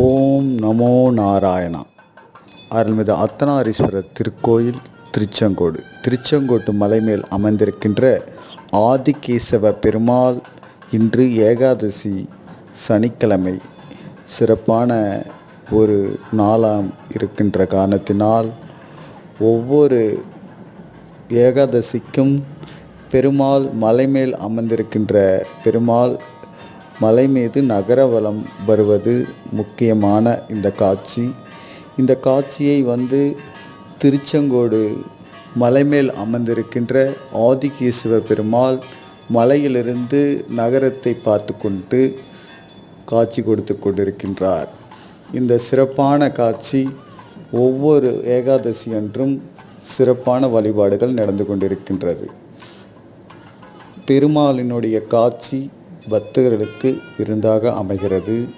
ஓம் நமோ நாராயணா. அருள்மிகு அர்த்தநாரீஸ்வரர் திருக்கோயில் திருச்செங்கோடு. திருச்செங்கோட்டு மலை மேல் அமைந்திருக்கின்ற ஆதிகேசவ பெருமாள் இன்று ஏகாதசி சனிக்கிழமை சிறப்பான ஒரு நாளாம் இருக்கின்ற காரணத்தினால் ஒவ்வொரு ஏகாதசிக்கும் பெருமாள் மலை மேல் அமர்ந்திருக்கின்ற பெருமாள் மலை மீது நகரவலம் வருவது முக்கியமான இந்த காட்சி. இந்த காட்சியை திருச்செங்கோடு மலை மேல் அமர்ந்திருக்கின்ற ஆதிகேசவ பெருமாள் மலையிலிருந்து நகரத்தை பார்த்து கொண்டு காட்சி கொடுத்து கொண்டிருக்கின்றார். இந்த சிறப்பான காட்சி ஒவ்வொரு ஏகாதசி அன்றும் சிறப்பான வழிபாடுகள் நடந்து கொண்டிருக்கின்றது. பெருமாளினுடைய காட்சி பக்தர்களுக்கு விருந்தாக அமைகிறது.